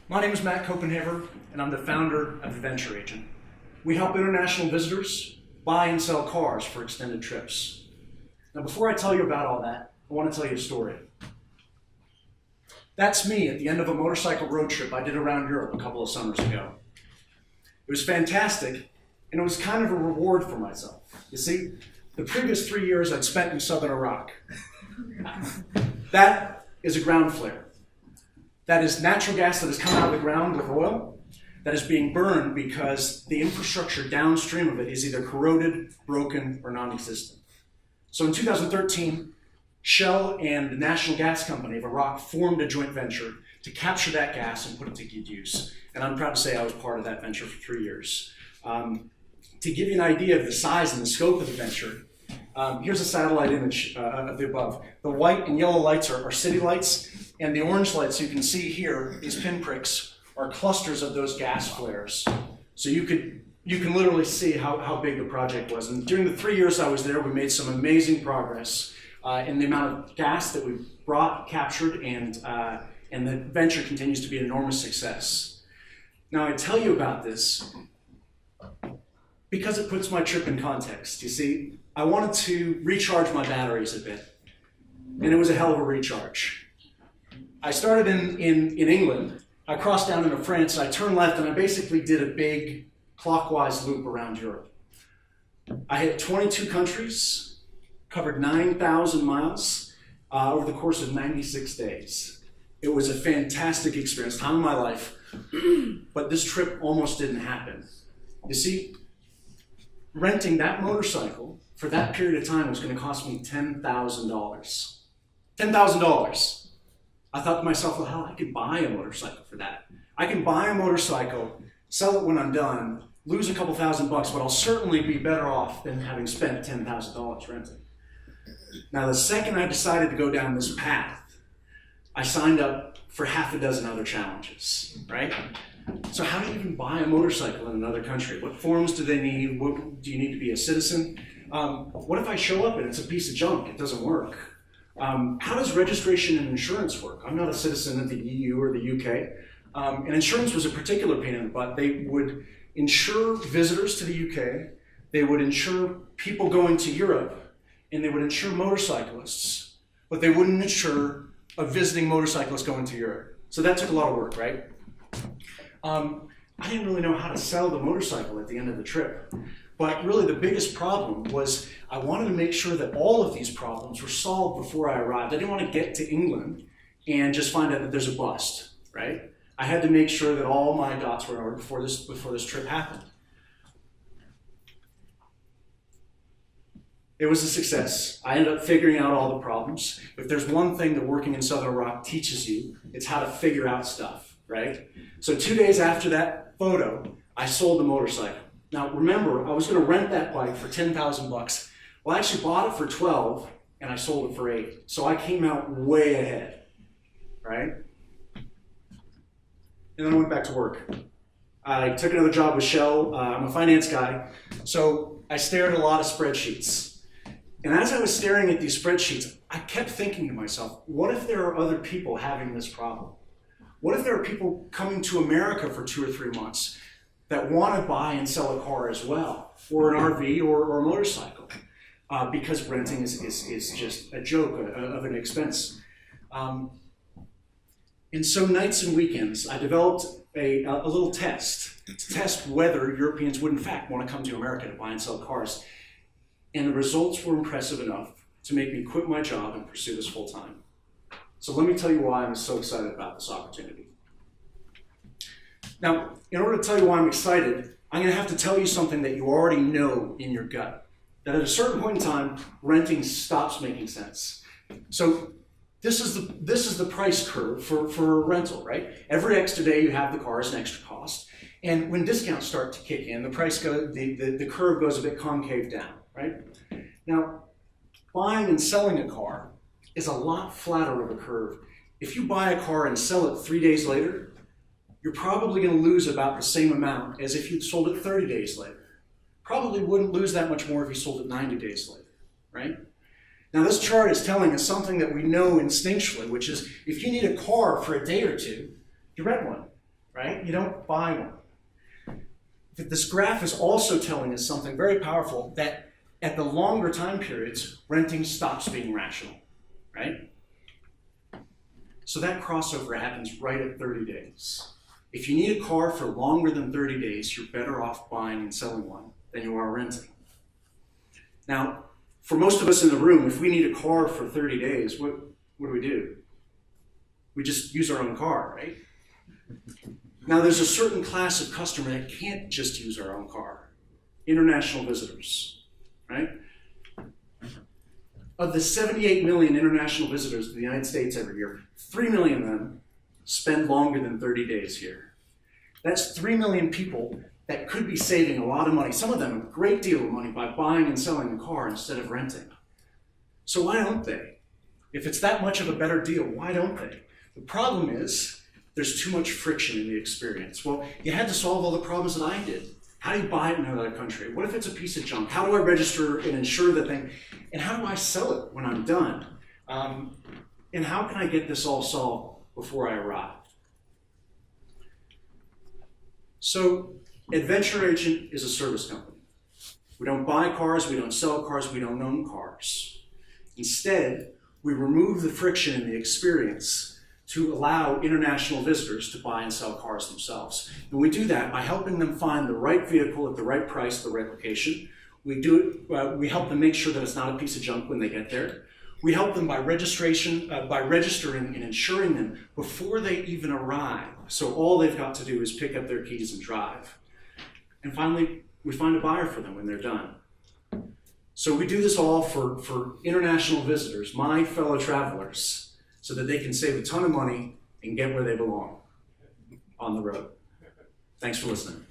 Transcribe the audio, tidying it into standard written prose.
My name is Matt Copenhaver, and I'm the founder of The Venture Agent. We help international visitors buy and sell cars for extended trips. Now, before I tell you about all that, I want to tell you a story. That's me at the end of a motorcycle road trip I did around Europe a couple of summers ago. It was fantastic, and it was kind of a reward for myself. You see, the previous 3 years I'd spent in southern Iraq. That is a ground flare. That is natural gas that has come out of the ground with oil that is being burned because the infrastructure downstream of it is either corroded, broken, or non-existent. So in 2013, Shell and the National Gas Company of Iraq formed a joint venture to capture that gas and put it to good use. And I'm proud to say I was part of that venture for 3 years. To give you an idea of the size and the scope of the venture, here's a satellite image of the above. The white and yellow lights are city lights, and the orange lights you can see here, these pinpricks, are clusters of those gas flares. So you can literally see how big the project was. And during the 3 years I was there, we made some amazing progress in the amount of gas that we brought, captured, and the venture continues to be an enormous success. Now I tell you about this because it puts my trip in context. You see, I wanted to recharge my batteries a bit, and it was a hell of a recharge. I started in England, I crossed down into France, I turned left, and I basically did a big clockwise loop around Europe. I hit 22 countries, covered 9,000 miles over the course of 96 days. It was a fantastic experience, time of my life, but this trip almost didn't happen. You see, renting that motorcycle for that period of time was going to cost me $10,000. $10,000. I thought to myself, well, hell, I could buy a motorcycle for that. I can buy a motorcycle, sell it when I'm done, lose a couple $1,000 bucks, but I'll certainly be better off than having spent $10,000 renting. Now, the second I decided to go down this path, I signed up for half a dozen other challenges, right? So how do you even buy a motorcycle in another country? What forms do they need? Do you need to be a citizen? What if I show up and it's a piece of junk? It doesn't work. How does registration and insurance work? I'm not a citizen of the EU or the UK. And insurance was a particular pain in the butt. They would insure visitors to the UK, they would insure people going to Europe, and they would insure motorcyclists, but they wouldn't insure a visiting motorcyclist going to Europe. So that took a lot of work, right? I didn't really know how to sell the motorcycle at the end of the trip. But really the biggest problem was I wanted to make sure that all of these problems were solved before I arrived. I didn't want to get to England and just find out that there's a bust, right? I had to make sure that all my dots were in order before this trip happened. It was a success. I ended up figuring out all the problems. If there's one thing that working in Southern Iraq teaches you, it's how to figure out stuff, right? So 2 days after that photo, I sold the motorcycle. Now remember, I was going to rent that bike for $10,000 bucks. Well, I actually bought it for 12 and I sold it for 8. So I came out way ahead, right? And then I went back to work. I took another job with Shell. I'm a finance guy. So I stared at a lot of spreadsheets. And as I was staring at these spreadsheets, I kept thinking to myself, what if there are other people having this problem? What if there are people coming to America for 2 or 3 months that want to buy and sell a car as well, or an RV or a motorcycle, because renting is just a joke of an expense. And so nights and weekends, I developed a little test to test whether Europeans would in fact want to come to America to buy and sell cars. And the results were impressive enough to make me quit my job and pursue this full time. So let me tell you why I'm so excited about this opportunity. Now, in order to tell you why I'm excited, I'm going to have to tell you something that you already know in your gut. That at a certain point in time, renting stops making sense. So this is the price curve for a rental, right? Every extra day you have the car is an extra cost. And when discounts start to kick in, the curve goes a bit concave down, right? Now, buying and selling a car is a lot flatter of a curve. If you buy a car and sell it 3 days later, you're probably going to lose about the same amount as if you'd sold it 30 days later. Probably wouldn't lose that much more if you sold it 90 days later, right? Now this chart is telling us something that we know instinctually, which is if you need a car for a day or two, you rent one. right? You don't buy one. This graph is also telling us something very powerful, that at the longer time periods, renting stops being rational, right? So that crossover happens right at 30 days. If you need a car for longer than 30 days, you're better off buying and selling one than you are renting. Now, for most of us in the room, if we need a car for 30 days, what do? We just use our own car, right? Now, there's a certain class of customer that can't just use our own car. International visitors, right? Of the 78 million international visitors to the United States every year, 3 million of them spend longer than 30 days here. That's 3 million people that could be saving a lot of money, some of them a great deal of money, by buying and selling a car instead of renting. So why don't they? If it's that much of a better deal, why don't they? The problem is, there's too much friction in the experience. Well, you had to solve all the problems that I did. How do you buy it in another country? What if it's a piece of junk? How do I register and insure the thing? And how do I sell it when I'm done? And how can I get this all solved before I arrive? So, Adventure Agent is a service company. We don't buy cars, we don't sell cars, we don't own cars. Instead, we remove the friction in the experience to allow international visitors to buy and sell cars themselves. And we do that by helping them find the right vehicle at the right price, the right location. We help them make sure that it's not a piece of junk when they get there. We help them by registering and insuring them before they even arrive. So all they've got to do is pick up their keys and drive. And finally, we find a buyer for them when they're done. So we do this all for international visitors, my fellow travelers, so that they can save a ton of money and get where they belong on the road. Thanks for listening.